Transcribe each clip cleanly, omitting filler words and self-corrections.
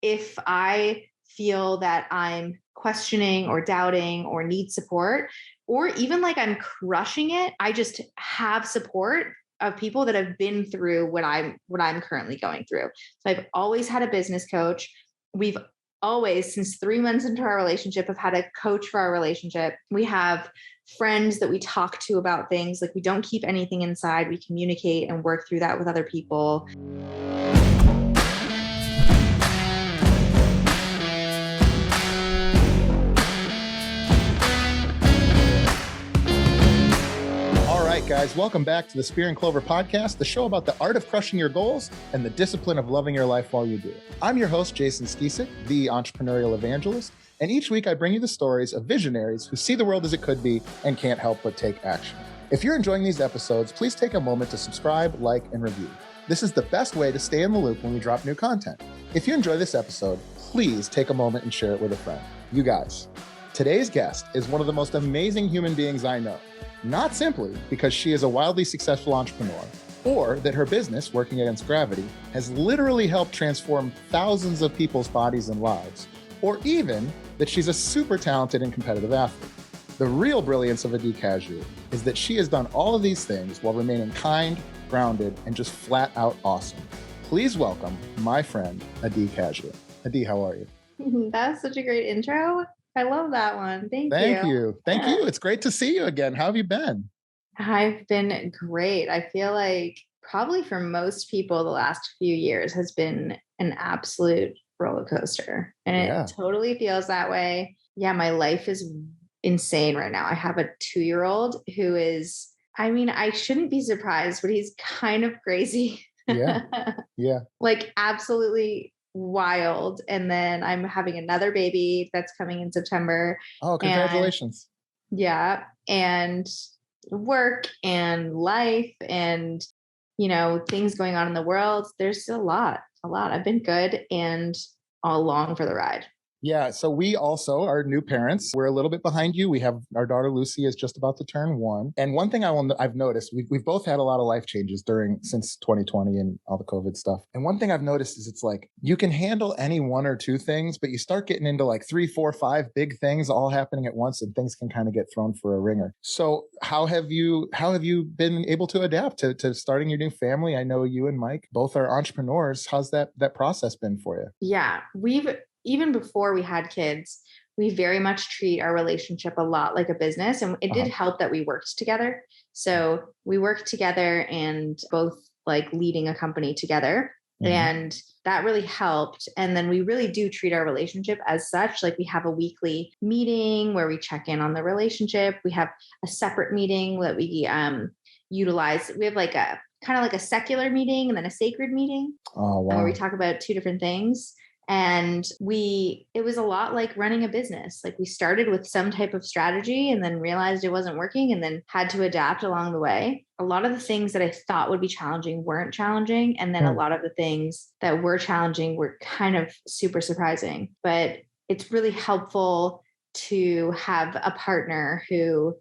if I feel that I'm questioning or doubting or need support, or even like I'm crushing it, I just have support of people that have been through what I'm currently going through. So I've always had a business coach. We've always, since 3 months into our relationship, have had a coach for our relationship. We have friends that we talk to about things. Like, we don't keep anything inside. We communicate and work through that with other people. Guys, welcome back to the Spear and Clover podcast, the show about the art of crushing your goals and the discipline of loving your life while you do it. I'm your host, Jason Skisik, the entrepreneurial evangelist, and each week I bring you the stories of visionaries who see the world as it could be and can't help but take action. If you're enjoying these episodes, please take a moment to subscribe, like, and review. This is the best way to stay in the loop when we drop new content. If you enjoy this episode, please take a moment and share it with a friend. You guys, today's guest is one of the most amazing human beings I know. Not simply because she is a wildly successful entrepreneur, or that her business, Working Against Gravity, has literally helped transform thousands of people's bodies and lives, or even that she's a super talented and competitive athlete. The real brilliance of Adee Cazayoux is that she has done all of these things while remaining kind, grounded, and just flat out awesome. Please welcome my friend, Adee Cazayoux. Adee, how are you? That was such a great intro. I love that one. Thank you. Thank you. It's great to see you again. How have you been? I've been great. I feel like probably for most people, the last few years has been an absolute roller coaster. And it totally feels that way. Yeah, my life is insane right now. I have a 2-year-old who is, I shouldn't be surprised, but he's kind of crazy. Yeah. Like, absolutely wild. And then I'm having another baby that's coming in September. Oh, congratulations. And work and life and, things going on in the world. There's a lot. I've been good and all along for the ride. Yeah. So we also are new parents. We're a little bit behind you. We have our daughter, Lucy, is just about to turn 1. And one thing I've noticed, we've both had a lot of life changes since 2020 and all the COVID stuff. And one thing I've noticed is it's like, you can handle any 1 or 2 things, but you start getting into like 3, 4, 5 big things all happening at once, and things can kind of get thrown for a ringer. So how have you been able to adapt to starting your new family? I know you and Mike both are entrepreneurs. How's that process been for you? Yeah, even before we had kids, we very much treat our relationship a lot like a business. And it did help that we worked together. So we worked together and both like leading a company together. Mm-hmm. And that really helped. And then we really do treat our relationship as such. Like, we have a weekly meeting where we check in on the relationship. We have a separate meeting that we utilize. We have like a kind of like a secular meeting and then a sacred meeting. Oh, wow. Where we talk about 2 different things. And it was a lot like running a business. Like, we started with some type of strategy and then realized it wasn't working and then had to adapt along the way. A lot of the things that I thought would be challenging weren't challenging. And then a lot of the things that were challenging were kind of super surprising. But it's really helpful to have a partner who,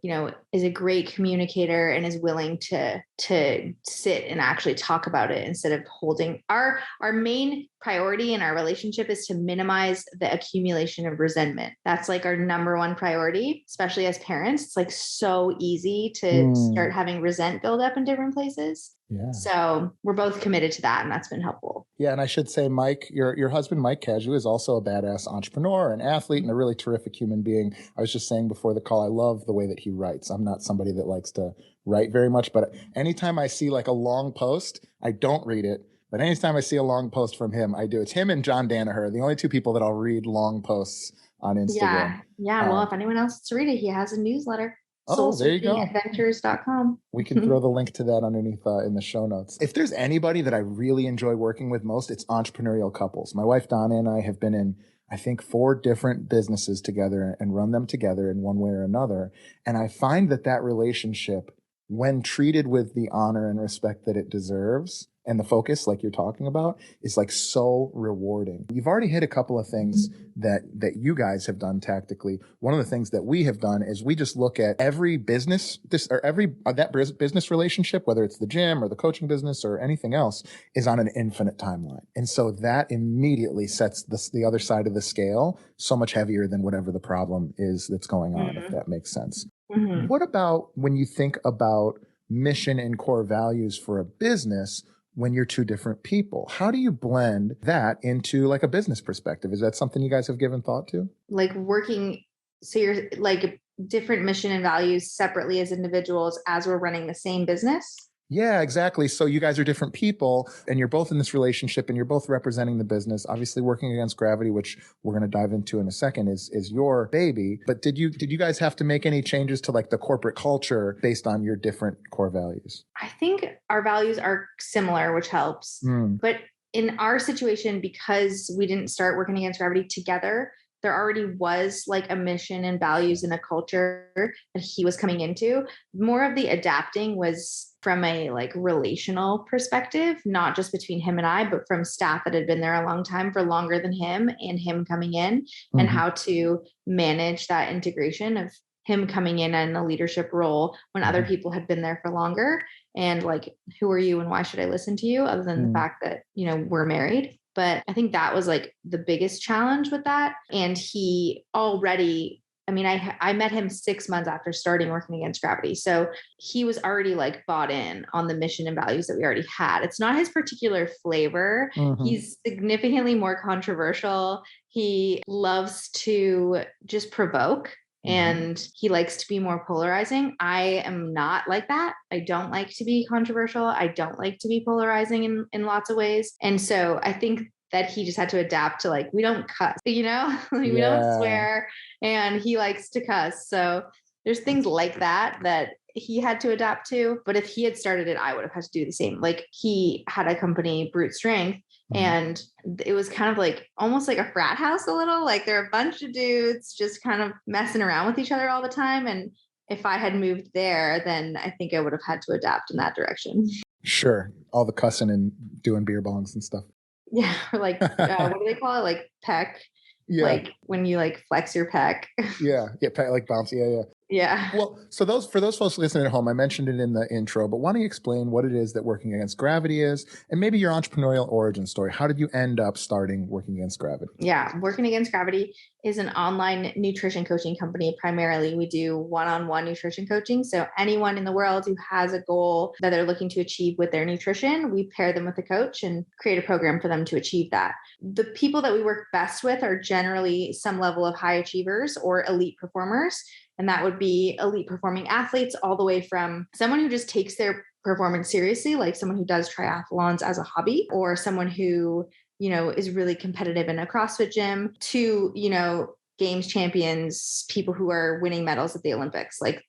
is a great communicator and is willing to sit and actually talk about it instead of holding. Our main priority in our relationship is to minimize the accumulation of resentment. That's like our number one priority, especially as parents. It's like so easy to start having resent build up in different places. Yeah. So we're both committed to that, and that's been helpful. Yeah. And I should say, Mike, your husband, Mike Cazayoux, is also a badass entrepreneur, an athlete, and a really terrific human being. I was just saying before the call, I love the way that he writes. I'm not somebody that likes to write very much, but anytime I see like a long post, I don't read it. But anytime I see a long post from him, I do. It's him and John Danaher, the only 2 people that I'll read long posts on Instagram. Yeah. Well, if anyone else wants to read it, he has a newsletter. Oh, there you go. soulsearchingadventures.com. We can throw the link to that underneath in the show notes. If there's anybody that I really enjoy working with most, it's entrepreneurial couples. My wife, Donna, and I have been in, I think, 4 different businesses together and run them together in one way or another. And I find that relationship, when treated with the honor and respect that it deserves, and the focus, like you're talking about, is like so rewarding. You've already hit a couple of things that you guys have done tactically. One of the things that we have done is we just look at every business, that business relationship, whether it's the gym or the coaching business or anything else, is on an infinite timeline. And so that immediately sets the other side of the scale so much heavier than whatever the problem is that's going on, if that makes sense. Mm-hmm. What about when you think about mission and core values for a business when you're two different people? How do you blend that into like a business perspective? Is that something you guys have given thought to? Like working, so you're like different mission and values separately as individuals as we're running the same business? Yeah, exactly. So you guys are different people and you're both in this relationship and you're both representing the business. Obviously working against gravity, which we're going to dive into in a second, is your baby. But did you guys have to make any changes to like the corporate culture based on your different core values? I think our values are similar, which helps. But in our situation, because we didn't start working against gravity together, there already was like a mission and values and a culture that he was coming into. More of the adapting was from a like relational perspective, not just between him and I, but from staff that had been there a long time, for longer than him, and him coming in, and how to manage that integration of him coming in a leadership role when other people had been there for longer. And like, who are you and why should I listen to you, other than the fact that, you know, we're married. But I think that was like the biggest challenge with that. And he already, I mean, I met him 6 months after starting working against gravity. So he was already like bought in on the mission and values that we already had. It's not his particular flavor. He's significantly more controversial. He loves to just provoke. And he likes to be more polarizing. I am not like that. I don't like to be controversial. I don't like to be polarizing in lots of ways. And so I think that he just had to adapt to like, we don't cuss, you know, we don't swear, and he likes to cuss. So there's things like that he had to adapt to. But if he had started it, I would have had to do the same. Like he had a company, Brute Strength, and it was kind of like almost like a frat house a little. Like there are a bunch of dudes just kind of messing around with each other all the time. And if I had moved there, then I think I would have had to adapt in that direction. Sure. All the cussing and doing beer bongs and stuff. Yeah. Or like, what do they call it? Like peck. Yeah. Like when you like flex your pec. Yeah. Like bounce. Yeah. Yeah. Well, so for those folks listening at home, I mentioned it in the intro, but why don't you explain what it is that working against gravity is, and maybe your entrepreneurial origin story? How did you end up starting working against gravity? Yeah, working against gravity is an online nutrition coaching company. Primarily, we do one-on-one nutrition coaching. So anyone in the world who has a goal that they're looking to achieve with their nutrition, we pair them with a coach and create a program for them to achieve that. The people that we work best with are generally some level of high achievers or elite performers. And that would be elite performing athletes, all the way from someone who just takes their performance seriously, like someone who does triathlons as a hobby, or someone who, you know, is really competitive in a CrossFit gym, to, you know, games champions, people who are winning medals at the Olympics. Like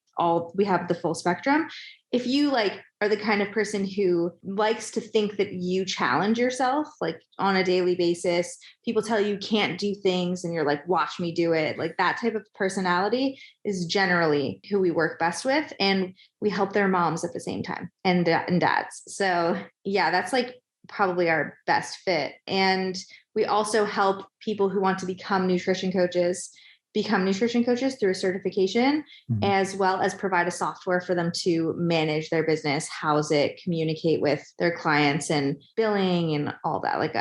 we have the full spectrum. If you like are the kind of person who likes to think that you challenge yourself like on a daily basis, people tell you can't do things and you're like, watch me do it. Like that type of personality is generally who we work best with. And we help their moms at the same time, and dads. So yeah, that's like probably our best fit. And we also help people who want to become nutrition coaches through a certification, as well as provide a software for them to manage their business, house it, communicate with their clients, and billing and all that, like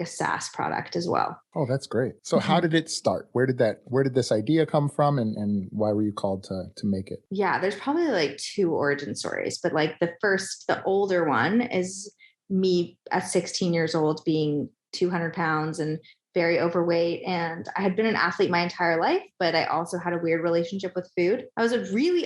a SaaS product as well. Oh, that's great. So how did it start? Where did this idea come from, and why were you called to make it? Yeah, there's probably like two origin stories, but like the older one is me at 16 years old being 200 pounds and very overweight. And I had been an athlete my entire life, but I also had a weird relationship with food. I was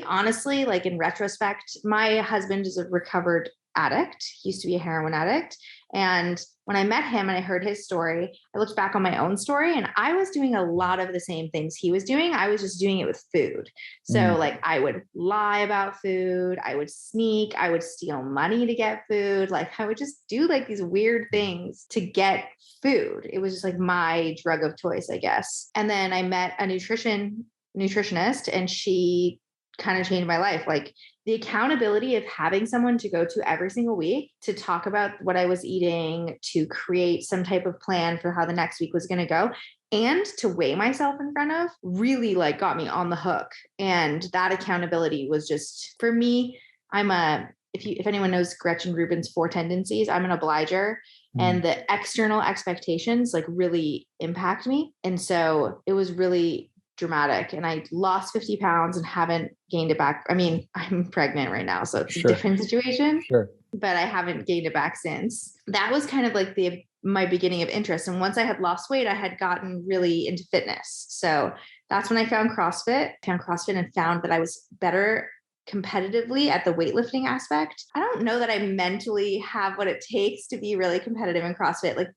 honestly, like in retrospect, my husband is a recovered addict. He used to be a heroin addict. And when I met him and I heard his story, I looked back on my own story and I was doing a lot of the same things he was doing. I was just doing it with food. So like I would lie about food. I would sneak. I would steal money to get food. Like I would just do like these weird things to get food. It was just like my drug of choice, I guess. And then I met a nutritionist, and she kind of changed my life. Like the accountability of having someone to go to every single week to talk about what I was eating, to create some type of plan for how the next week was going to go, and to weigh myself in front of really like got me on the hook. And that accountability was just, for me, if anyone knows Gretchen Rubin's Four Tendencies, I'm an obliger, and the external expectations like really impact me. And so it was really dramatic, and I lost 50 pounds and haven't gained it back. I mean, I'm pregnant right now, so it's a different situation, but I haven't gained it back since. That was kind of like my beginning of interest. And once I had lost weight, I had gotten really into fitness. So that's when I found CrossFit and found that I was better competitively at the weightlifting aspect. I don't know that I mentally have what it takes to be really competitive in CrossFit. Like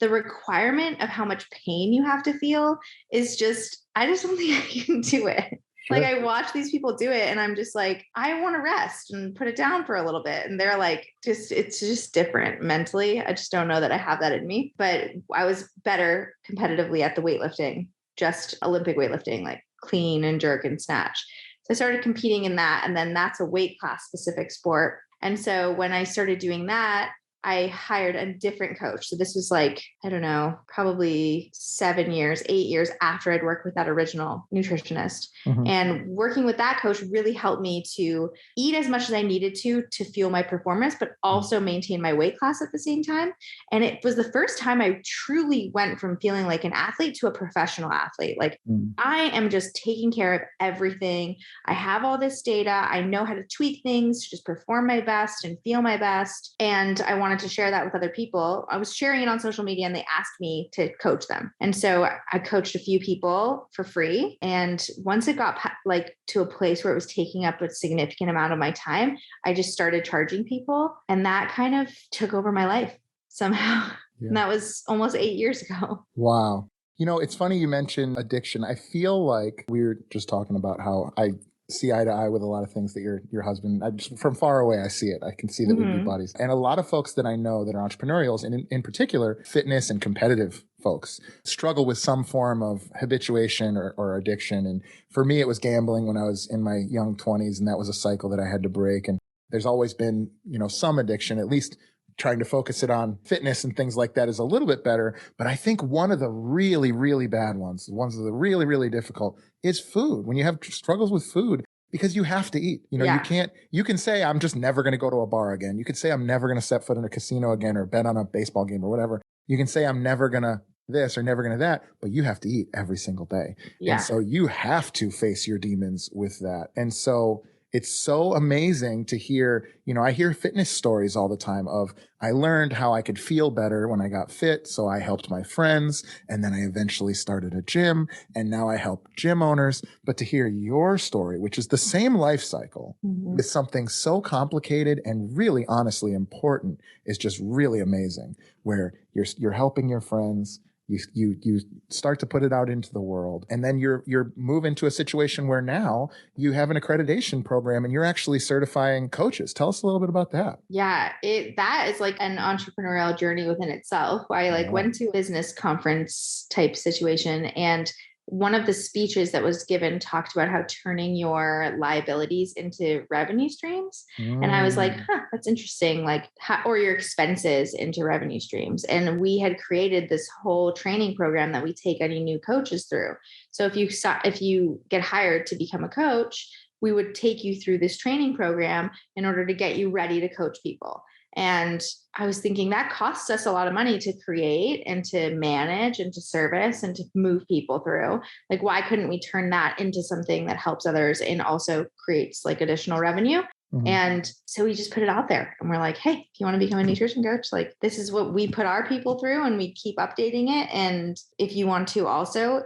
the requirement of how much pain you have to feel is just, I just don't think I can do it. Like I watch these people do it and I'm just like, I want to rest and put it down for a little bit. And they're like, it's just different mentally. I just don't know that I have that in me, but I was better competitively at the weightlifting, just Olympic weightlifting, like clean and jerk and snatch. So I started competing in that. And then that's a weight class specific sport. And so when I started doing that, I hired a different coach. So this was like, I don't know, probably 8 years after I'd worked with that original nutritionist. And working with that coach really helped me to eat as much as I needed to fuel my performance, but also maintain my weight class at the same time. And it was the first time I truly went from feeling like an athlete to a professional athlete. Like I am just taking care of everything. I have all this data. I know how to tweak things to just perform my best and feel my best. And I wanted to share that with other people. I was sharing it on social media and they asked me to coach them. And so I coached a few people for free. And once it got like to a place where it was taking up a significant amount of my time, I just started charging people. And that kind of took over my life somehow. Yeah. And that was almost 8 years ago. Wow. You know, it's funny you mentioned addiction. I feel like we were just talking about how I see eye to eye with a lot of things that your husband, from far away, I see it. I can see that we'd be buddies. And a lot of folks that I know that are entrepreneurials, and in particular, fitness and competitive folks, struggle with some form of habituation or addiction. And for me, it was gambling when I was in my young 20s, and that was a cycle that I had to break. And there's always been, some addiction, at least trying to focus it on fitness and things like that is a little bit better. But I think one of the really, really bad ones, the ones that are really, really difficult, is food. When you have struggles with food, because you have to eat, you can say, I'm just never going to go to a bar again. You could say, I'm never going to set foot in a casino again or bet on a baseball game or whatever. You can say, I'm never going to this or never going to that, but you have to eat every single day. Yeah. And so you have to face your demons with that. And so it's so amazing to hear, I hear fitness stories all the time of, I learned how I could feel better when I got fit. So I helped my friends, and then I eventually started a gym, and now I help gym owners. But to hear your story, which is the same life cycle with something so complicated and really honestly important, is just really amazing, where you're helping your friends. You start to put it out into the world, and then you're moving to a situation where now you have an accreditation program and you're actually certifying coaches. Tell us a little bit about that. Yeah, that is like an entrepreneurial journey within itself. I went to a business conference type situation, and one of the speeches that was given talked about how turning your liabilities into revenue streams. And I was like, that's interesting. Like, or your expenses into revenue streams. And we had created this whole training program that we take any new coaches through. So if you get hired to become a coach, we would take you through this training program in order to get you ready to coach people. And I was thinking that costs us a lot of money to create and to manage and to service and to move people through. Like, why couldn't we turn that into something that helps others and also creates like additional revenue? And so we just put it out there, and we're like, hey, if you want to become a nutrition coach, like, this is what we put our people through, and we keep updating it. And if you want to also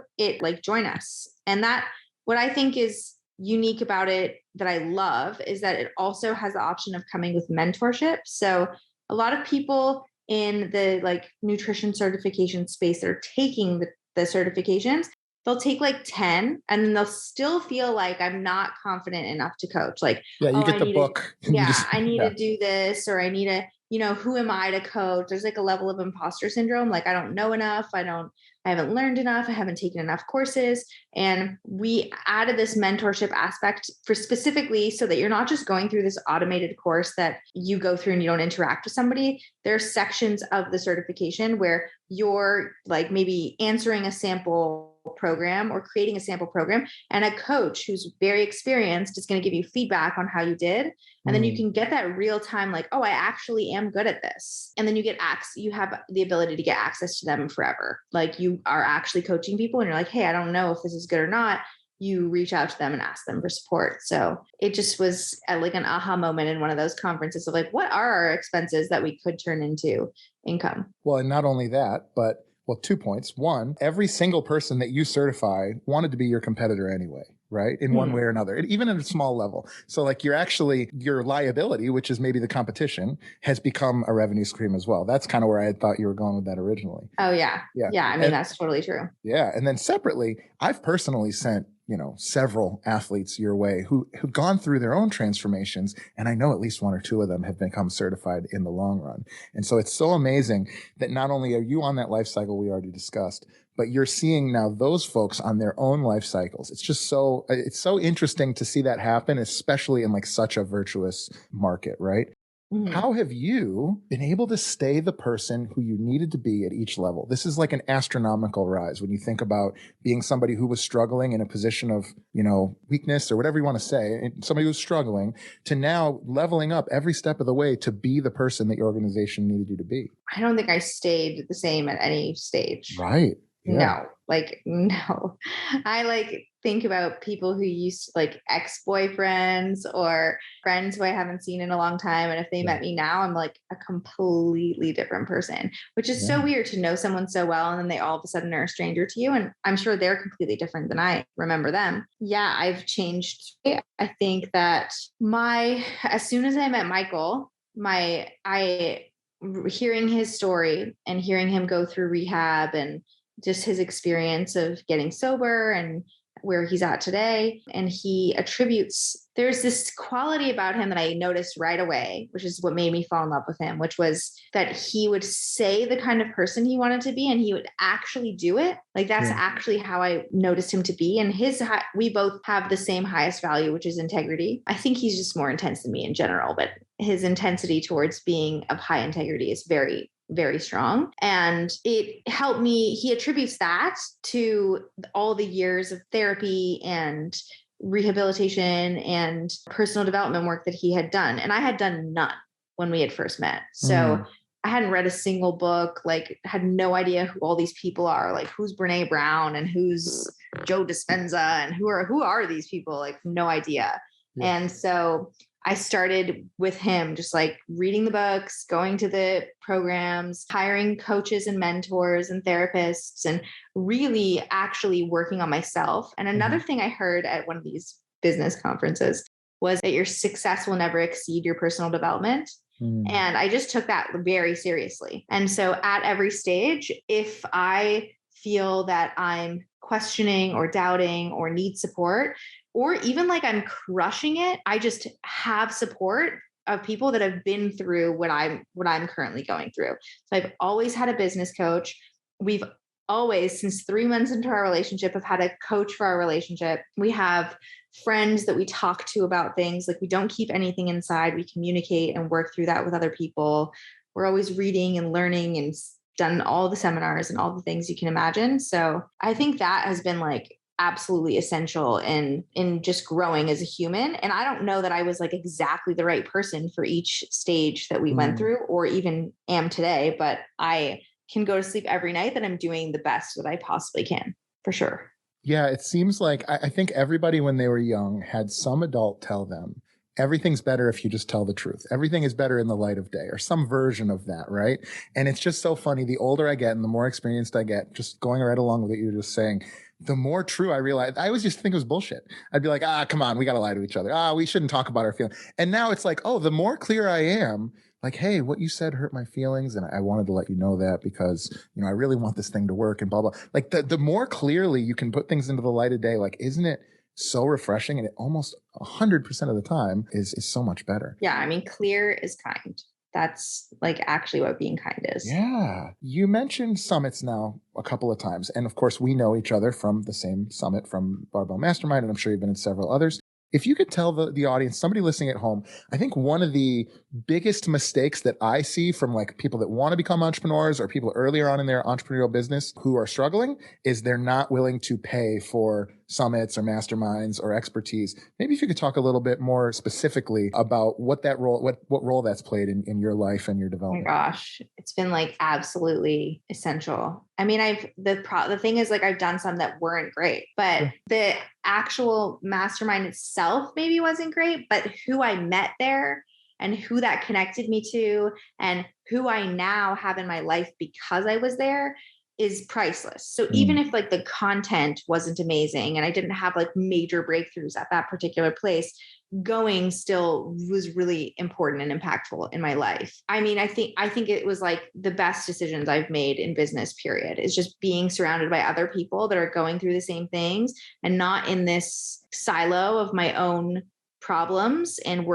join us. And that, what I think is unique about it that I love is that it also has the option of coming with mentorship. So a lot of people in the nutrition certification space that are taking the certifications, they'll take 10 and then they'll still feel like, I'm not confident enough to coach. Like, you get the book. I need to do this, or I need to, who am I to coach? There's like a level of imposter syndrome. Like, I don't know enough. I haven't learned enough. I haven't taken enough courses. And we added this mentorship aspect for specifically so that you're not just going through this automated course that you go through and you don't interact with somebody. There's sections of the certification where you're like maybe answering a sample program or creating a sample program, and a coach who's very experienced is going to give you feedback on how you did. And then you can get that real time, like, oh, I actually am good at this. And then you have the ability to get access to them forever. Like, you are actually coaching people and you're like, hey, I don't know if this is good or not. You reach out to them and ask them for support. So it just was like an aha moment in one of those conferences of like, what are our expenses that we could turn into income? Well, and not only that, but 2 points. One, every single person that you certify wanted to be your competitor anyway, right? In one way or another, even at a small level. So like your liability, which is maybe the competition, has become a revenue stream as well. That's kind of where I thought you were going with that originally. Oh, yeah. Yeah. I mean, that's totally true. Yeah. And then separately, I've personally sent several athletes your way who've gone through their own transformations. And I know at least one or two of them have become certified in the long run. And so it's so amazing that not only are you on that life cycle we already discussed, but you're seeing now those folks on their own life cycles. It's just it's so interesting to see that happen, especially in like such a virtuous market, right? How have you been able to stay the person who you needed to be at each level? This is like an astronomical rise when you think about being somebody who was struggling in a position of, weakness or whatever you want to say, and somebody who's struggling to now leveling up every step of the way to be the person that your organization needed you to be. I don't think I stayed the same at any stage. Right. Yeah. No. I think about people who used to like ex-boyfriends or friends who I haven't seen in a long time. And if they met me now, I'm like a completely different person, which is so weird to know someone so well. And then they all of a sudden are a stranger to you. And I'm sure they're completely different than I remember them. Yeah, I've changed. I think that as soon as I met Michael, hearing his story and hearing him go through rehab and just his experience of getting sober and where he's at today. And there's this quality about him that I noticed right away, which is what made me fall in love with him, which was that he would say the kind of person he wanted to be and he would actually do it. Like that's actually how I noticed him to be. And we both have the same highest value, which is integrity. I think he's just more intense than me in general, but his intensity towards being of high integrity is very, very strong. And it helped me. He attributes that to all the years of therapy and rehabilitation and personal development work that he had done. And I had done none when we had first met. So I hadn't read a single book, had no idea who all these people are, like who's Brene Brown and who's Joe Dispenza and who are these people? Like no idea. Yeah. And so I started with him, just like reading the books, going to the programs, hiring coaches and mentors and therapists, and really actually working on myself. And another thing I heard at one of these business conferences was that your success will never exceed your personal development. And I just took that very seriously. And so at every stage, if I feel that I'm questioning or doubting or need support, or even like I'm crushing it, I just have support of people that have been through what I'm currently going through. So I've always had a business coach. We've always, since 3 months into our relationship, have had a coach for our relationship. We have friends that we talk to about things. Like we don't keep anything inside. We communicate and work through that with other people. We're always reading and learning and done all the seminars and all the things you can imagine. So I think that has been like absolutely essential in just growing as a human. And I don't know that I was like exactly the right person for each stage that we went through or even am today, but I can go to sleep every night that I'm doing the best that I possibly can, for sure. Yeah, it seems like I think everybody when they were young had some adult tell them, everything's better if you just tell the truth. Everything is better in the light of day or some version of that, right? And it's just so funny. The older I get and the more experienced I get, just going right along with what you're just saying, the more true I realized. I always just think it was bullshit. I'd be like, come on, we got to lie to each other. We shouldn't talk about our feelings. And now it's like, the more clear I am, like, hey, what you said hurt my feelings. And I wanted to let you know that because, I really want this thing to work and blah, blah. Like the more clearly you can put things into the light of day, like, isn't it so refreshing? And it almost 100% of the time is so much better. Yeah. I mean, clear is kind. that's like actually what being kind is. Yeah. You mentioned summits now a couple of times. And of course, we know each other from the same summit from Barbell Mastermind, and I'm sure you've been in several others. If you could tell the audience, somebody listening at home, I think one of the biggest mistakes that I see from like people that want to become entrepreneurs or people earlier on in their entrepreneurial business who are struggling is they're not willing to pay for summits or masterminds or expertise. Maybe if you could talk a little bit more specifically about what that role, what role that's played in your life and your Oh my development. gosh, it's been like absolutely essential. I mean, the thing is like I've done some that weren't great, but the actual mastermind itself maybe wasn't great, but who I met there and who that connected me to and who I now have in my life because I was there is priceless. So even if like the content wasn't amazing and I didn't have like major breakthroughs at that particular place, going still was really important and impactful in my life. I mean, I think it was like the best decisions I've made in business, period, is just being surrounded by other people that are going through the same things and not in this silo of my own problems and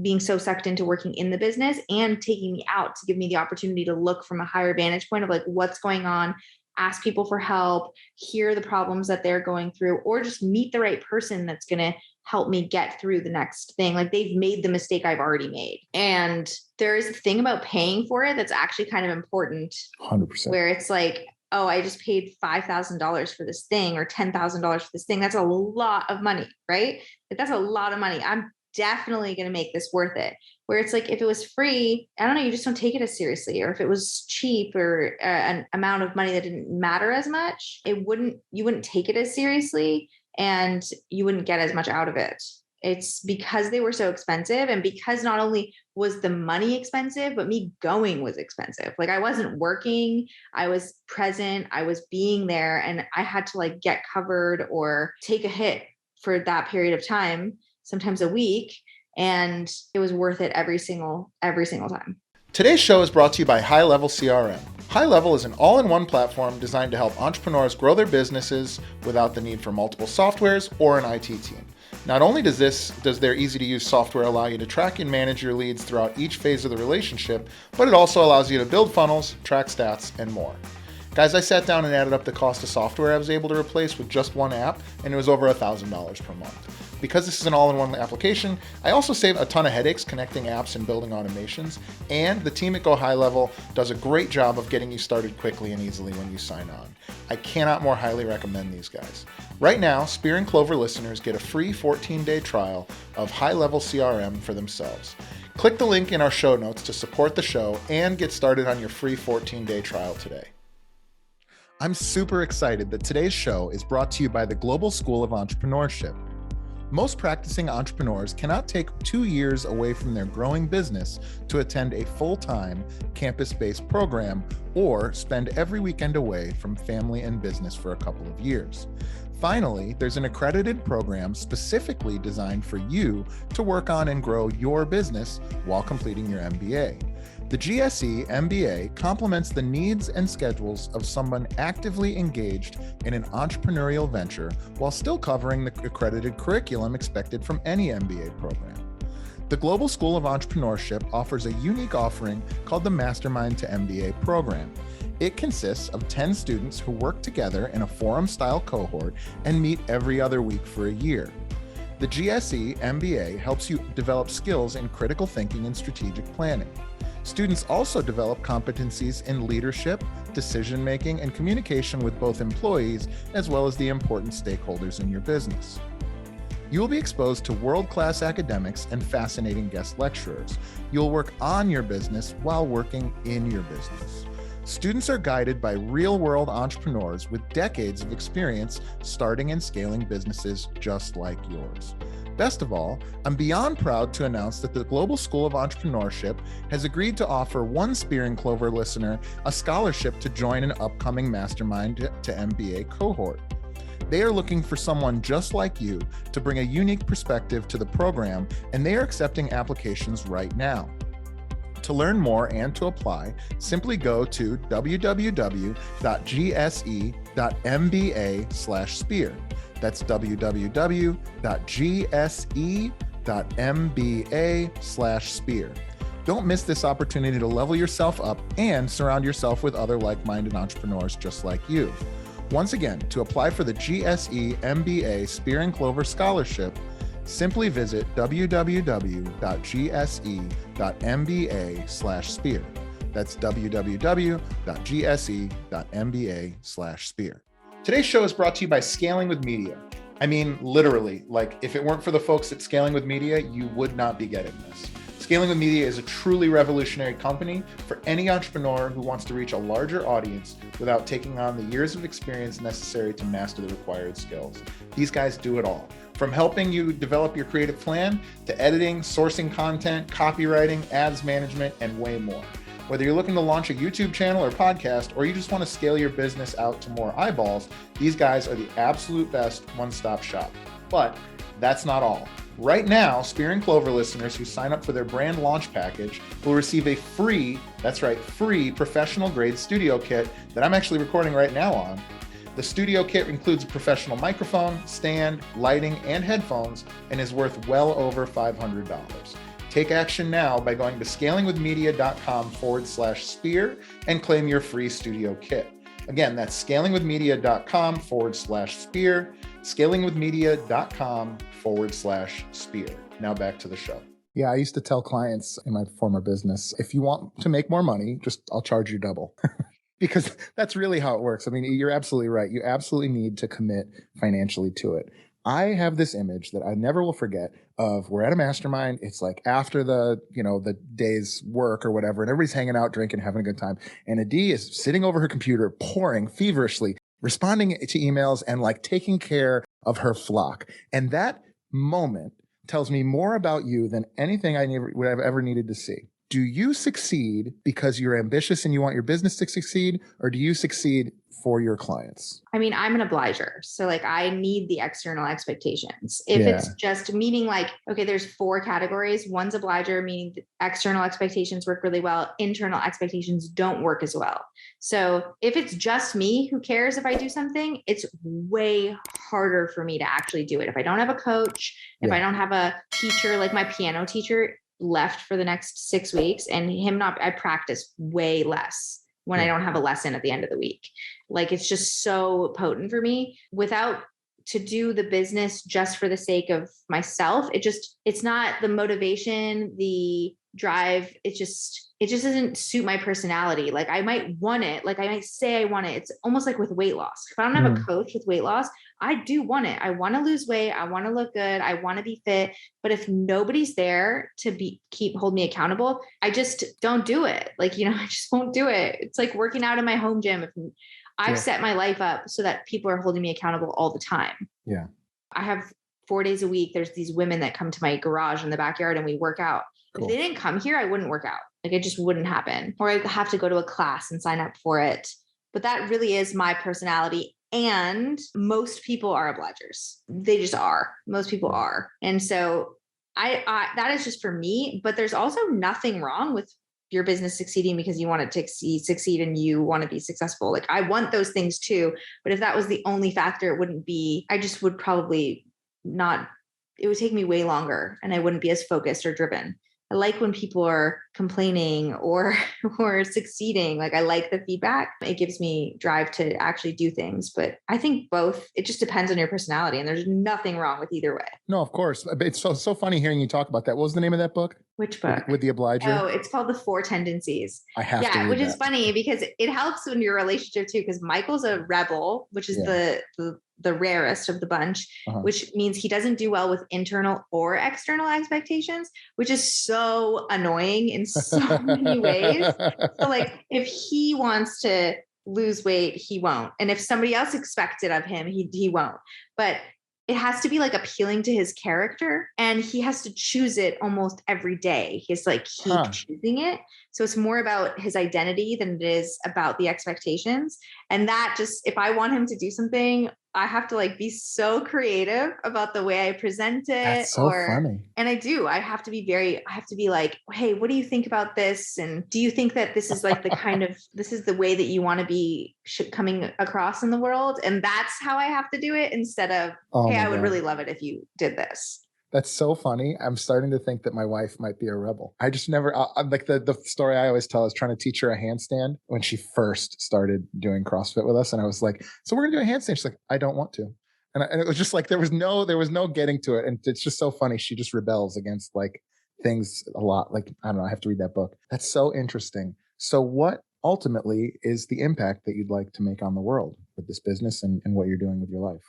being so sucked into working in the business and taking me out to give me the opportunity to look from a higher vantage point of like what's going on, ask people for help, hear the problems that they're going through, or just meet the right person that's going to help me get through the next thing. Like they've made the mistake I've already made. And there is a thing about paying for it that's actually kind of important. 100%. Where it's like, oh, I just paid $5,000 for this thing or $10,000 for this thing. That's a lot of money, right? Like that's a lot of money. I'm definitely going to make this worth it. Where it's like, if it was free, I don't know, you just don't take it as seriously. Or if it was cheap or an amount of money that didn't matter as much, you wouldn't take it as seriously and you wouldn't get as much out of it. It's because they were so expensive and because not only was the money expensive, but me going was expensive. Like I wasn't working, I was present, I was being there, and I had to like get covered or take a hit for that period of time, sometimes a week, and it was worth it every single time. Today's show is brought to you by High Level CRM. High Level is an all-in-one platform designed to help entrepreneurs grow their businesses without the need for multiple softwares or an IT team. Not only does their easy-to-use software allow you to track and manage your leads throughout each phase of the relationship, but it also allows you to build funnels, track stats, and more. Guys, I sat down and added up the cost of software I was able to replace with just one app, and it was over $1,000 per month. Because this is an all-in-one application, I also save a ton of headaches connecting apps and building automations, and the team at Go High Level does a great job of getting you started quickly and easily when you sign on. I cannot more highly recommend these guys. Right now, Spear and Clover listeners get a free 14-day trial of High Level CRM for themselves. Click the link in our show notes to support the show and get started on your free 14-day trial today. I'm super excited that today's show is brought to you by the Global School of Entrepreneurship. Most practicing entrepreneurs cannot take 2 years away from their growing business to attend a full-time campus-based program or spend every weekend away from family and business for a couple of years. Finally, there's an accredited program specifically designed for you to work on and grow your business while completing your MBA. The GSE MBA complements the needs and schedules of someone actively engaged in an entrepreneurial venture while still covering the accredited curriculum expected from any MBA program. The Global School of Entrepreneurship offers a unique offering called the Mastermind to MBA program. It consists of 10 students who work together in a forum-style cohort and meet every other week for a year. The GSE MBA helps you develop skills in critical thinking and strategic planning. Students also develop competencies in leadership, decision-making, and communication with both employees as well as the important stakeholders in your business. You will be exposed to world-class academics and fascinating guest lecturers. You'll work on your business while working in your business. Students are guided by real-world entrepreneurs with decades of experience starting and scaling businesses just like yours. Best of all, I'm beyond proud to announce that the Global School of Entrepreneurship has agreed to offer one Spear and Clover listener a scholarship to join an upcoming Mastermind to MBA cohort. They are looking for someone just like you to bring a unique perspective to the program, and they are accepting applications right now. To learn more and to apply, simply go to www.gse.mba/spear. That's www.gse.mba/spear. Don't miss this opportunity to level yourself up and surround yourself with other like-minded entrepreneurs just like you. Once again, to apply for the GSE MBA Spear and Clover Scholarship, simply visit www.gse.mba/spear. That's www.gse.mba/spear. Today's show is brought to you by Scaling with Media. I mean, literally, like if it weren't for the folks at Scaling with Media, you would not be getting this. Scaling with Media is a truly revolutionary company for any entrepreneur who wants to reach a larger audience without taking on the years of experience necessary to master the required skills. These guys do it all. From helping you develop your creative plan to editing, sourcing content, copywriting, ads management, and way more. Whether you're looking to launch a YouTube channel or podcast, or you just want to scale your business out to more eyeballs, these guys are the absolute best one-stop shop. But that's not all. Right now, Spear and Clover listeners who sign up for their brand launch package will receive a free, that's right, free professional grade studio kit that I'm actually recording right now on. The studio kit includes a professional microphone, stand, lighting, and headphones, and is worth well over $500. Take action now by going to scalingwithmedia.com/spear and claim your free studio kit. Again, that's scalingwithmedia.com/spear, scalingwithmedia.com/spear. Now back to the show. Yeah, I used to tell clients in my former business, if you want to make more money, I'll charge you double. Because that's really how it works. I mean, you're absolutely right. You absolutely need to commit financially to it. I have this image that I never will forget of we're at a mastermind. It's like after the day's work or whatever, and everybody's hanging out, drinking, having a good time. And Adee is sitting over her computer, pouring feverishly, responding to emails and like taking care of her flock. And that moment tells me more about you than anything I would have ever needed to see. Do you succeed because you're ambitious and you want your business to succeed, or do you succeed for your clients? I mean, I'm an obliger. So like I need the external expectations. If it's just meaning like, okay, there's 4 categories. One's obliger, meaning external expectations work really well. Internal expectations don't work as well. So if it's just me who cares if I do something, it's way harder for me to actually do it. If I don't have a coach, if I don't have a teacher, like my piano teacher left for the next 6 weeks and I practice way less when I don't have a lesson at the end of the week. Like it's just so potent for me to do the business just for the sake of myself. It's not the motivation, the drive. It just doesn't suit my personality. Like I might want it. Like I might say I want it. It's almost like with weight loss. If I don't have a coach with weight loss, I do want it. I want to lose weight. I want to look good. I want to be fit. But if nobody's there to hold me accountable, I just don't do it. Like, I just won't do it. It's like working out in my home gym. If I've set my life up so that people are holding me accountable all the time. Yeah. I have 4 days a week. There's these women that come to my garage in the backyard and we work out. Cool. If they didn't come here, I wouldn't work out. Like it just wouldn't happen. Or I have to go to a class and sign up for it. But that really is my personality. And most people are obligers. They just are. Most people are. And so I that is just for me, but there's also nothing wrong with your business succeeding because you want it to succeed and you want to be successful. Like I want those things too. But if that was the only factor, I just would probably not, it would take me way longer and I wouldn't be as focused or driven. I like when people are complaining or succeeding. Like I like the feedback. It gives me drive to actually do things. But I think both, it just depends on your personality and there's nothing wrong with either way. No, of course. It's so funny hearing you talk about that. What was the name of that book? Which book? With the obliger? Oh, it's called The Four Tendencies. I have to read which that. Is funny because it helps in your relationship too, because Michael's a rebel, which is the rarest of the bunch, which means he doesn't do well with internal or external expectations, which is so annoying in so many ways. So like if he wants to lose weight, he won't. And if somebody else expects it of him, he won't. But it has to be like appealing to his character and he has to choose it almost every day. He's like keep choosing it. So it's more about his identity than it is about the expectations. And that just, if I want him to do something, I have to like be so creative about the way I present it. That's so funny. And I have to be like, hey, what do you think about this? And do you think that this is like this is the way that you want to be coming across in the world? And that's how I have to do it instead of, hey, I would really love it if you did this. That's so funny. I'm starting to think that my wife might be a rebel. I just never, I'm like the story I always tell is trying to teach her a handstand when she first started doing CrossFit with us. And I was like, so we're going to do a handstand. She's like, I don't want to. And it was just like, there was no getting to it. And it's just so funny. She just rebels against like things a lot. Like, I don't know, I have to read that book. That's so interesting. So what ultimately is the impact that you'd like to make on the world with this business and what you're doing with your life?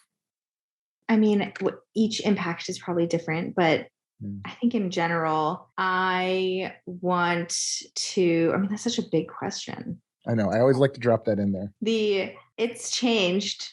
I mean, each impact is probably different, but I think in general, I want to, I mean, that's such a big question. I know. I always like to drop that in there. It's changed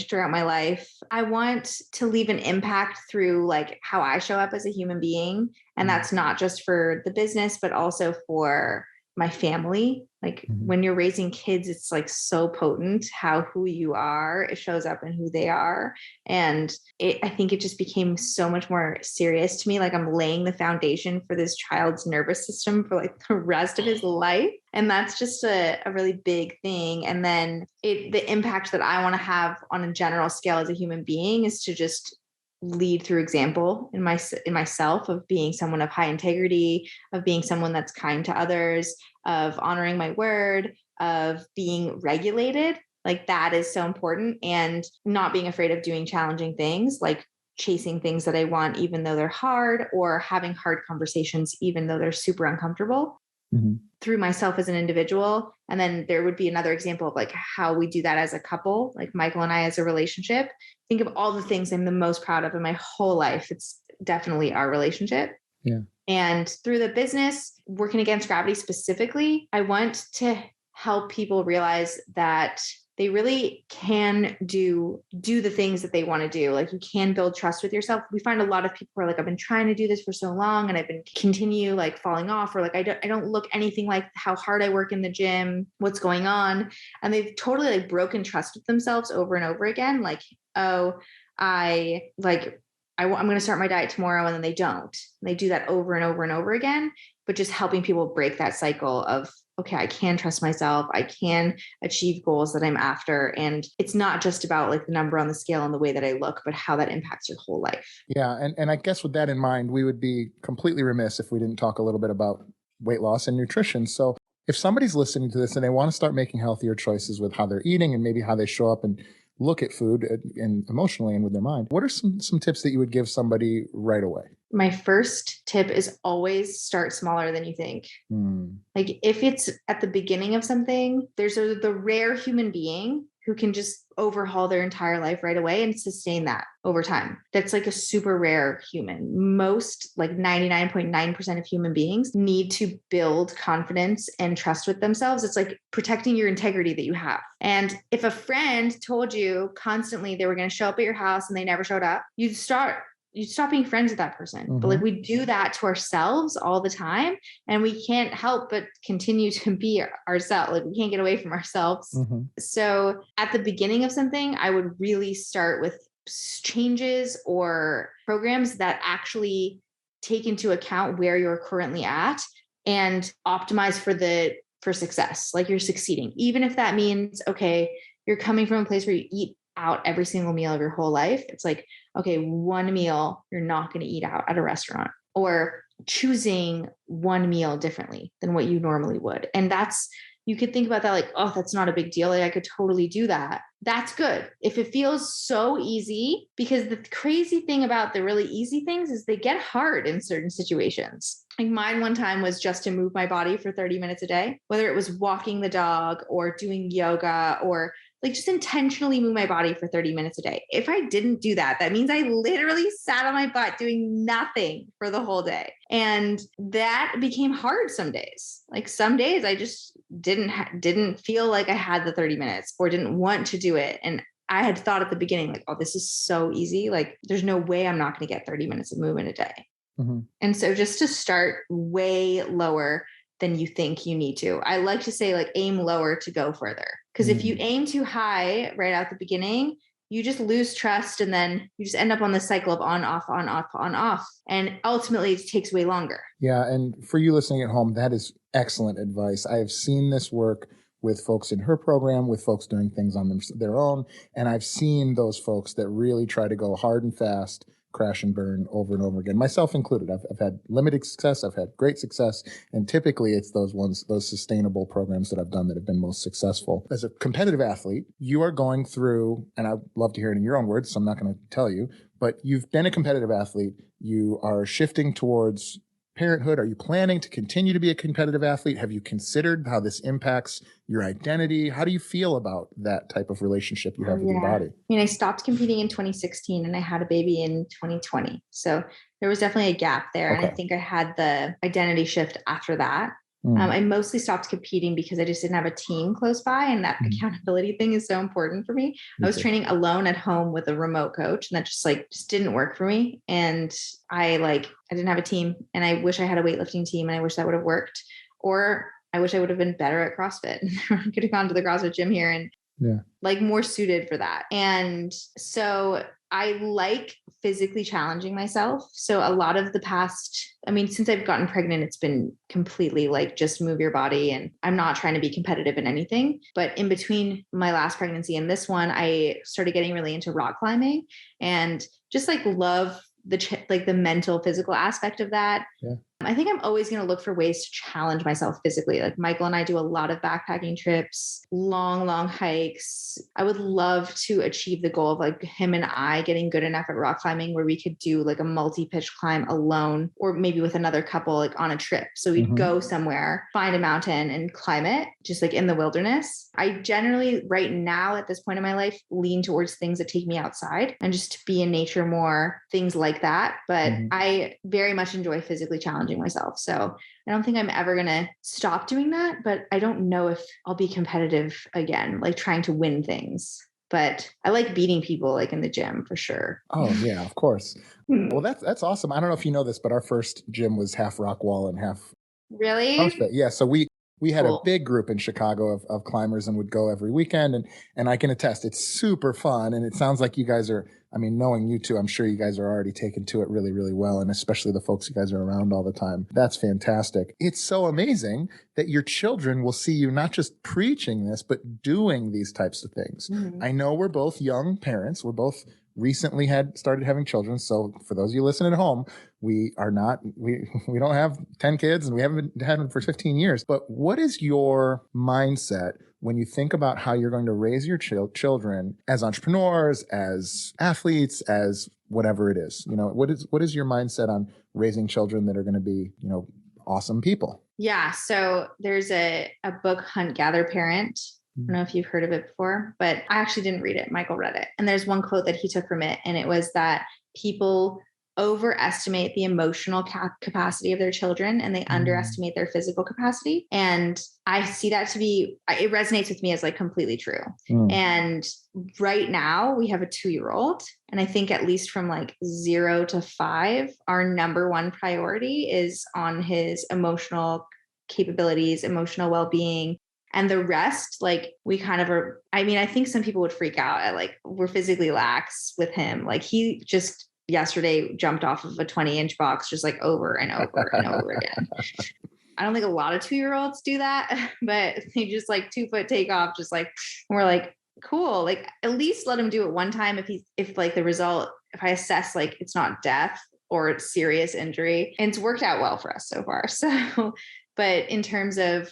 throughout my life. I want to leave an impact through like how I show up as a human being. And that's not just for the business, but also for my family. Like when you're raising kids, it's like so potent how who you are, it shows up in who they are. And I think it just became so much more serious to me. Like I'm laying the foundation for this child's nervous system for like the rest of his life. And that's just a really big thing. And then the impact that I want to have on a general scale as a human being is to just lead through example in myself of being someone of high integrity, of being someone that's kind to others, of honoring my word, of being regulated. Like that is so important, and not being afraid of doing challenging things, like chasing things that I want, even though they're hard, or having hard conversations, even though they're super uncomfortable. Through myself as an individual. And then there would be another example of like how we do that as a couple, like Michael and I as a relationship. Think of all the things I'm the most proud of in my whole life. It's definitely our relationship. Yeah. And through the business, working against gravity specifically, I want to help people realize that they really can do the things that they want to do. Like you can build trust with yourself. We find a lot of people who are like, I've been trying to do this for so long and I've been continue like falling off, or like, I don't look anything like how hard I work in the gym, what's going on. And they've totally like broken trust with themselves over and over again. Like, oh, I'm going to start my diet tomorrow. And then they don't. They do that over and over and over again, but just helping people break that cycle of, okay, I can trust myself. I can achieve goals that I'm after. And it's not just about like the number on the scale and the way that I look, but how that impacts your whole life. Yeah. And I guess with that in mind, we would be completely remiss if we didn't talk a little bit about weight loss and nutrition. So if somebody's listening to this and they want to start making healthier choices with how they're eating and maybe how they show up and look at food and emotionally and with their mind, what are some tips that you would give somebody right away? My first tip is always start smaller than you think. Like if it's at the beginning of something, there's the rare human being who can just overhaul their entire life right away and sustain that over time. That's like a super rare human. Most, like 99.9% of human beings, need to build confidence and trust with themselves. It's like protecting your integrity that you have. And if a friend told you constantly they were going to show up at your house and they never showed up, you stop being friends with that person. But like we do that to ourselves all the time, and we can't help but continue to be ourselves. Like we can't get away from ourselves. So at the beginning of something, I would really start with changes or programs that actually take into account where you're currently at and optimize for success. Like you're succeeding, even if that means, okay, you're coming from a place where you eat out every single meal of your whole life. It's like, okay, one meal you're not going to eat out at a restaurant, or choosing one meal differently than what you normally would. And you could think about that like, oh, that's not a big deal. Like I could totally do that. That's good. If it feels so easy, because the crazy thing about the really easy things is they get hard in certain situations. Like mine one time was just to move my body for 30 minutes a day, whether it was walking the dog or doing yoga or like just intentionally move my body for 30 minutes a day. If I didn't do that, that means I literally sat on my butt doing nothing for the whole day. And that became hard some days. Like some days I just didn't feel like I had the 30 minutes or didn't want to do it. And I had thought at the beginning, like, oh, this is so easy. Like there's no way I'm not going to get 30 minutes of movement a day. And so just to start way lower than you think you need to. I like to say like aim lower to go further. Because if you aim too high right out the beginning, you just lose trust, and then you just end up on this cycle of on, off, on, off, on, off. And ultimately it takes way longer. Yeah. And for you listening at home, that is excellent advice. I have seen this work with folks in her program, with folks doing things on their own. And I've seen those folks that really try to go hard and fast crash and burn over and over again, myself included. I've had limited success, I've had great success, and typically it's those sustainable programs that I've done that have been most successful. As a competitive athlete, you are going through, and I'd love to hear it in your own words, so I'm not going to tell you, but you've been a competitive athlete. You are shifting towards parenthood. Are you planning to continue to be a competitive athlete? Have you considered how this impacts your identity? How do you feel about that type of relationship you have with your body? I mean, I stopped competing in 2016 and I had a baby in 2020. So there was definitely a gap there. Okay. And I think I had the identity shift after that. I mostly stopped competing because I just didn't have a team close by. And that accountability thing is so important for me. I was training alone at home with a remote coach, and that just didn't work for me. And I didn't have a team, and I wish I had a weightlifting team, and I wish that would have worked. Or I wish I would have been better at CrossFit. I could have gone to the CrossFit gym here and more suited for that. And so I like physically challenging myself. So a lot of the past, since I've gotten pregnant, it's been completely just move your body. And I'm not trying to be competitive in anything. But in between my last pregnancy and this one, I started getting really into rock climbing and just love the mental, physical aspect of that. Yeah. I think I'm always going to look for ways to challenge myself physically. Like Michael and I do a lot of backpacking trips, long hikes. I would love to achieve the goal of him and I getting good enough at rock climbing where we could do a multi-pitch climb alone, or maybe with another couple on a trip. So we'd go somewhere, find a mountain and climb it just in the wilderness. I generally right now at this point in my life lean towards things that take me outside and just to be in nature more, things like that. But I very much enjoy physically challenging myself. So I don't think I'm ever going to stop doing that, but I don't know if I'll be competitive again, trying to win things. But I like beating people in the gym for sure. Oh yeah, of course. Well, that's awesome. I don't know if you know this, but our first gym was half rock wall and half really CrossFit. Yeah. So we had a big group in Chicago of climbers and would go every weekend. And I can attest, it's super fun. And it sounds like you guys are, knowing you two, I'm sure you guys are already taken to it really, really well. And especially the folks you guys are around all the time. That's fantastic. It's so amazing that your children will see you not just preaching this, but doing these types of things. I know we're both young parents. We're both recently started having children. So for those of you listening at home, we don't have 10 kids and we haven't had them for 15 years. But what is your mindset when you think about how you're going to raise your children as entrepreneurs, as athletes, as whatever it is? What is your mindset on raising children that are going to be, awesome people? Yeah. So there's a book, Hunt, Gather, Parent. I don't know if you've heard of it before, but I actually didn't read it. Michael read it. And there's one quote that he took from it. And it was that people overestimate the emotional capacity of their children and they underestimate their physical capacity. And I see that it resonates with me as completely true. And right now we have a 2-year-old. And I think at least from 0 to 5, our number one priority is on his emotional capabilities, emotional well-being. And the rest, we kind of are, I think some people would freak out at we're physically lax with him. He just yesterday jumped off of a 20-inch box, just over and over and over again. I don't think a lot of 2-year-olds do that, but they just 2-foot takeoff, just we're cool. At least let him do it one time. If the result, if I assess it's not death or it's serious injury, and it's worked out well for us so far. So, but in terms of,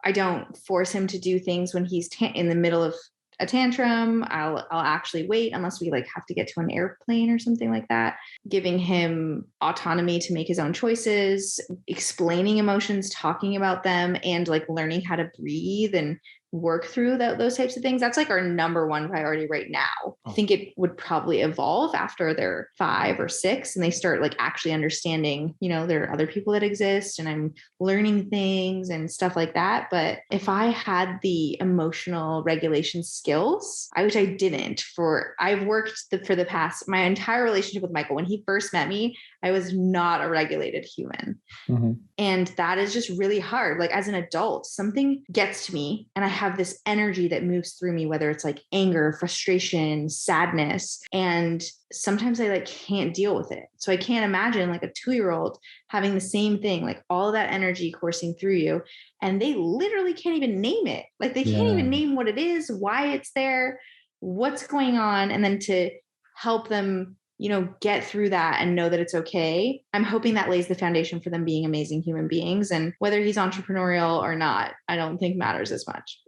I don't force him to do things when he's in the middle of a tantrum. I'll actually wait unless we have to get to an airplane or something like that. Giving him autonomy to make his own choices, explaining emotions, talking about them, and learning how to breathe and work through those types of things. That's our number one priority right now. I think it would probably evolve after they're 5 or 6 and they start actually understanding, there are other people that exist and I'm learning things and stuff like that. But if I had the emotional regulation skills, which I didn't I've worked for the past, my entire relationship with Michael, when he first met me, I was not a regulated human. And that is just really hard. As an adult, something gets to me and I have this energy that moves through me, whether it's anger, frustration, sadness. And sometimes I can't deal with it. So I can't imagine a 2-year-old having the same thing, all of that energy coursing through you. And they literally can't even name it. They can't even name what it is, why it's there, what's going on. And then to help them get through that and know that it's okay. I'm hoping that lays the foundation for them being amazing human beings. And whether he's entrepreneurial or not, I don't think matters as much.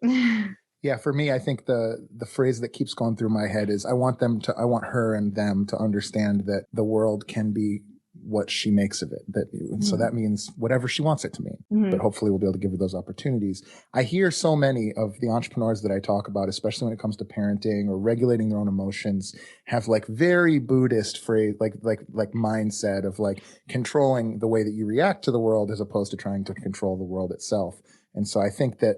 Yeah, for me, I think the phrase that keeps going through my head is I want her and them to understand that the world can be what she makes of it. So that means whatever she wants it to mean. But hopefully we'll be able to give her those opportunities. I hear so many of the entrepreneurs that I talk about, especially when it comes to parenting or regulating their own emotions, have like very Buddhist phrase, like mindset of like controlling the way that you react to the world as opposed to trying to control the world itself. And so I think that,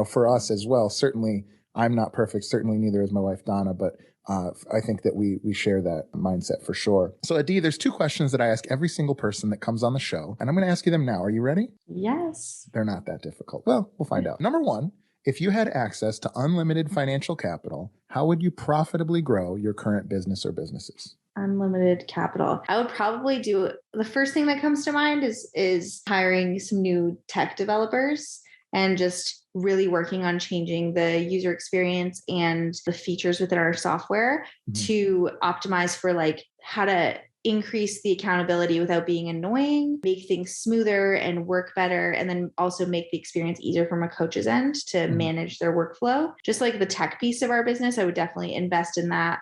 for us as well, certainly I'm not perfect. Certainly neither is my wife, Donna, but I think that we share that mindset for sure. So Adee, there's 2 questions that I ask every single person that comes on the show, and I'm going to ask you them now. Are you ready? Yes. They're not that difficult. Well, we'll find out. Number 1, if you had access to unlimited financial capital, how would you profitably grow your current business or businesses? Unlimited capital. I would probably do the first thing that comes to mind is hiring some new tech developers and just really working on changing the user experience and the features within our software to optimize for like how to increase the accountability without being annoying, make things smoother and work better, and then also make the experience easier from a coach's end to manage their workflow. Just like the tech piece of our business, I would definitely invest in that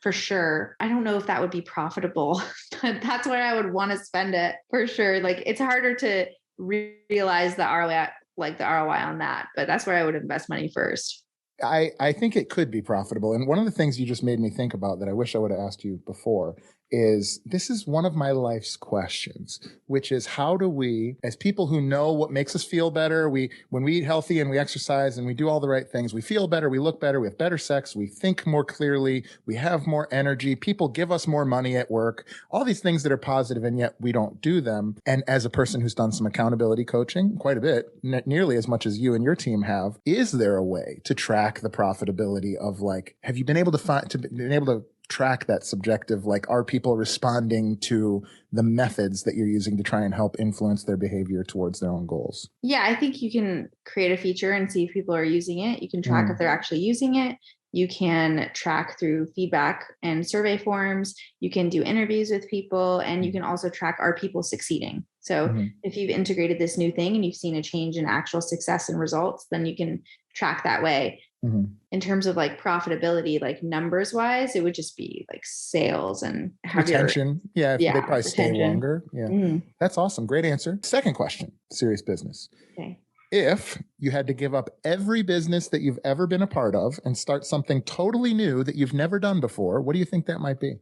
for sure. I don't know if that would be profitable, but that's where I would want to spend it for sure. Like it's harder to realize the ROI on that, but that's where I would invest money first. I think it could be profitable. And one of the things you just made me think about that I wish I would have asked you before is this is one of my life's questions, which is how do we, as people who know what makes us feel better, when we eat healthy and we exercise and we do all the right things, we feel better, we look better, we have better sex, we think more clearly, we have more energy, people give us more money at work, all these things that are positive, and yet we don't do them. And as a person who's done some accountability coaching, quite a bit, nearly as much as you and your team have, is there a way to track the profitability of like, have you been able to track that subjective, like, are people responding to the methods that you're using to try and help influence their behavior towards their own goals? Yeah, I think you can create a feature and see if people are using it. You can track if they're actually using it. You can track through feedback and survey forms. You can do interviews with people, and you can also track, are people succeeding? So if you've integrated this new thing and you've seen a change in actual success and results, then you can track that way. In terms of like profitability, like numbers wise, it would just be like sales and retention. They probably retention. stay longer. That's awesome. Great answer. Second question, serious business. Okay. If you had to give up every business that you've ever been a part of and start something totally new that you've never done before, what do you think that might be?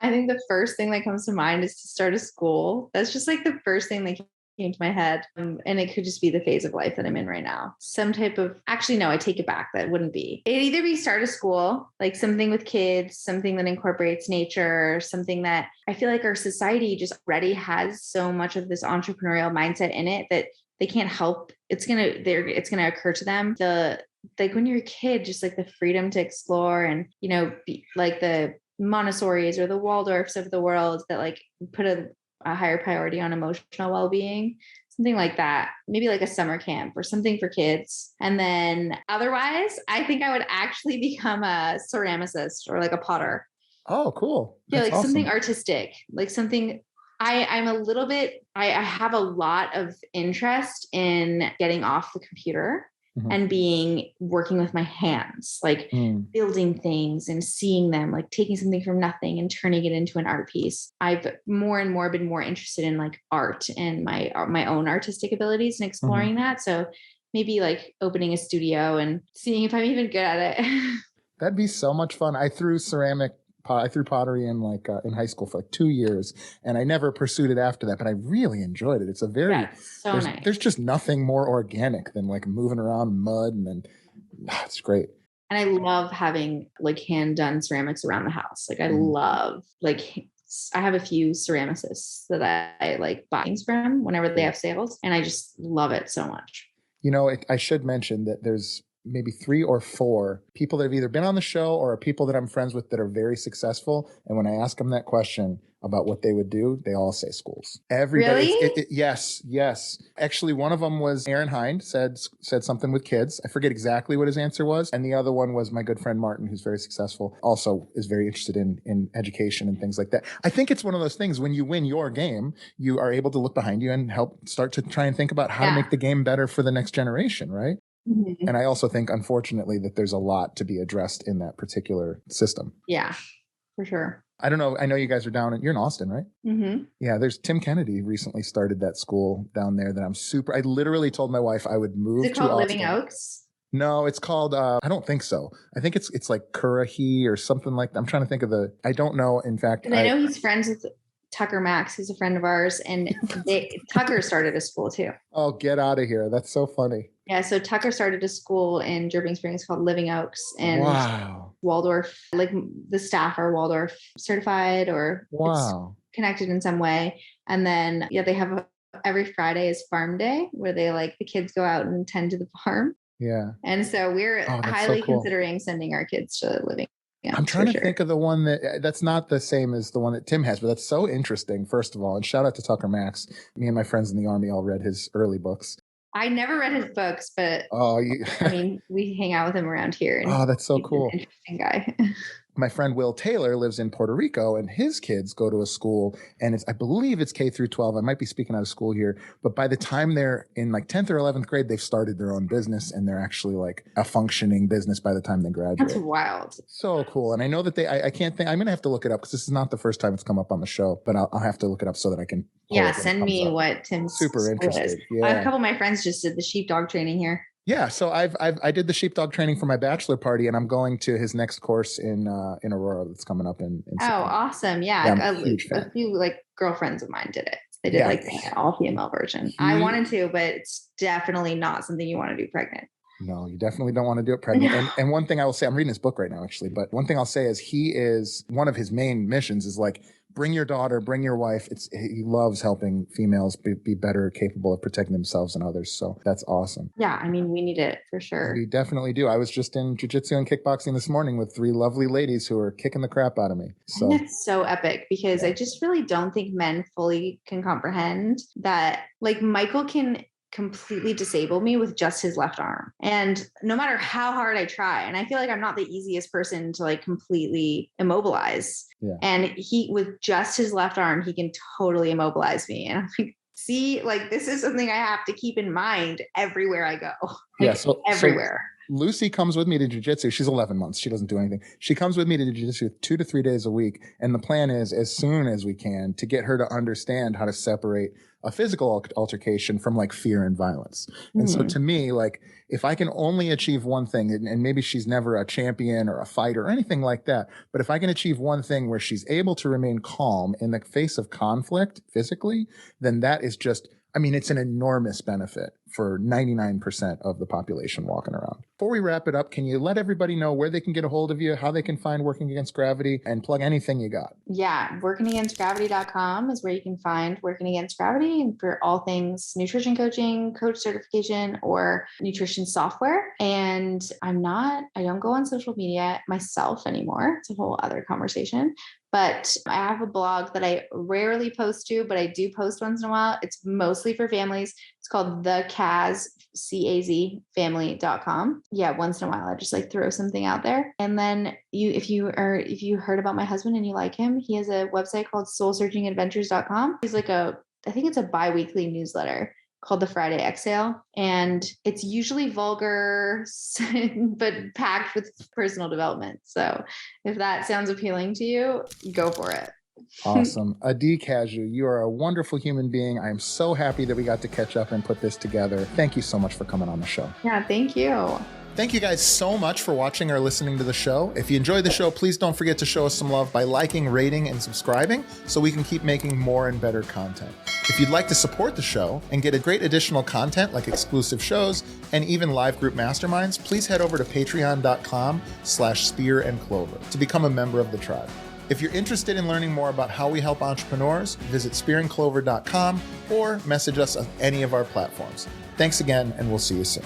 I think the first thing that comes to mind is to start a school. That's just like the first thing that came to my head. And it could just be the phase of life that I'm in right now. Some type of, actually, no, I take it back. That wouldn't be. It'd either be start a school, like something with kids, something that incorporates nature, something that I feel like our society just already has so much of this entrepreneurial mindset in it that they can't help. It's going to occur to them. Like when you're a kid, just like the freedom to explore and, be like the Montessori's or the Waldorfs of the world that like put a higher priority on emotional well-being, something like that, maybe like a summer camp or something for kids. And then otherwise, I think I would actually become a ceramicist or like a potter. Oh, cool. That's like awesome. Something artistic, like something I'm a little bit, I have a lot of interest in getting off the computer and working with my hands, like building things and seeing them, like taking something from nothing and turning it into an art piece. I've more and more been more interested in like art and my own artistic abilities and exploring that. So maybe like opening a studio and seeing if I'm even good at it. That'd be so much fun. I threw pottery in in high school for like 2 years, and I never pursued it after that, but I really enjoyed it. It's a very, nice. There's just nothing more organic than like moving around mud, and then it's great. And I love having like hand done ceramics around the house. Like I love, like I have a few ceramicists that I like buy things from whenever they have sales, and I just love it so much. I should mention that there's maybe 3 or 4 people that have either been on the show or are people that I'm friends with that are very successful. And when I ask them that question about what they would do, they all say schools. Everybody, Really? yes. Actually, one of them was Aaron Hind said something with kids. I forget exactly what his answer was. And the other one was my good friend Martin, who's very successful, also is very interested in education and things like that. I think it's one of those things when you win your game, you are able to look behind you and help start to try and think about how to make the game better for the next generation, right? Mm-hmm. And I also think, unfortunately, that there's a lot to be addressed in that particular system. Yeah, for sure. I don't know. I know you guys are you're in Austin, right? Mm-hmm. Yeah, there's Tim Kennedy recently started that school down there that I literally told my wife I would move to Austin. Is it called Living Oaks? No, it's called, I don't think so. I think it's like Currahee or something like that. I'm trying to think of I don't know. In fact, I know he's friends with Tucker Max, who's a friend of ours, and Tucker started a school too. Oh, get out of here. That's so funny. Yeah, so Tucker started a school in Dripping Springs called Living Oaks, and Waldorf, like the staff are Waldorf certified or connected in some way. And then, they have every Friday is farm day where they the kids go out and tend to the farm. Yeah. And so we're highly considering sending our kids to Living. Yeah, I'm trying to think of the one that's not the same as the one that Tim has, but that's so interesting, first of all. And shout out to Tucker Max. Me and my friends in the Army all read his early books. I never read his books, but I mean, we hang out with him around here. And that's so cool. He's an interesting guy. My friend Will Taylor lives in Puerto Rico, and his kids go to a school, and I believe it's K through 12. I might be speaking out of school here, but by the time they're in 10th or 11th grade, they've started their own business, and they're actually a functioning business by the time they graduate. That's wild. So cool. And I know that I can't think, I'm going to have to look it up because this is not the first time it's come up on the show, but I'll have to look it up so that I can. Send me what Tim's super interested. Yeah. A couple of my friends just did the sheepdog training here. Yeah, so I did the sheepdog training for my bachelor party, and I'm going to his next course in Aurora that's coming up in September. Awesome! Yeah, a few girlfriends of mine did it. They did the all female version. I wanted to, but it's definitely not something you want to do pregnant. No, you definitely don't want to do it pregnant. No. And one thing I will say, I'm reading his book right now, actually, but one thing I'll say is one of his main missions is bring your daughter, bring your wife. He loves helping females be better capable of protecting themselves and others. So that's awesome. Yeah, I mean, we need it for sure. We definitely do. I was just in jiu-jitsu and kickboxing this morning with 3 lovely ladies who are kicking the crap out of me. So it's so epic because I just really don't think men fully can comprehend that. Michael can completely disable me with just his left arm. And no matter how hard I try, and I feel like I'm not the easiest person to completely immobilize. Yeah. And he, with just his left arm, he can totally immobilize me. And I'm see, this is something I have to keep in mind everywhere I go. Everywhere. So Lucy comes with me to jiu-jitsu. She's 11 months. She doesn't do anything. She comes with me to jiu-jitsu 2 to 3 days a week. And the plan is, as soon as we can, to get her to understand how to separate a physical altercation from fear and violence. And so to me, if I can only achieve one thing, and maybe she's never a champion or a fighter or anything like that, but if I can achieve one thing where she's able to remain calm in the face of conflict physically, then that is just, it's an enormous benefit for 99% of the population walking around. Before we wrap it up, can you let everybody know where they can get a hold of you, how they can find Working Against Gravity, and plug anything you got? Yeah, workingagainstgravity.com is where you can find Working Against Gravity, and for all things nutrition coaching, coach certification, or nutrition software. And I don't go on social media myself anymore. It's a whole other conversation. But I have a blog that I rarely post to, but I do post once in a while. It's mostly for families. It's called CAZ family.com. Yeah, once in a while I just throw something out there. And then if you heard about my husband and you like him, he has a website called soulsearchingadventures.com. He's I think it's a bi-weekly newsletter called the Friday Exhale. And it's usually vulgar, but packed with personal development. So if that sounds appealing to you, go for it. Awesome. Adee Cazayoux, you are a wonderful human being. I am so happy that we got to catch up and put this together. Thank you so much for coming on the show. Yeah, thank you. Thank you guys so much for watching or listening to the show. If you enjoyed the show, please don't forget to show us some love by liking, rating, and subscribing so we can keep making more and better content. If you'd like to support the show and get a great additional content like exclusive shows and even live group masterminds, please head over to patreon.com/Spear and Clover to become a member of the tribe. If you're interested in learning more about how we help entrepreneurs, visit spearandclover.com or message us on any of our platforms. Thanks again, and we'll see you soon.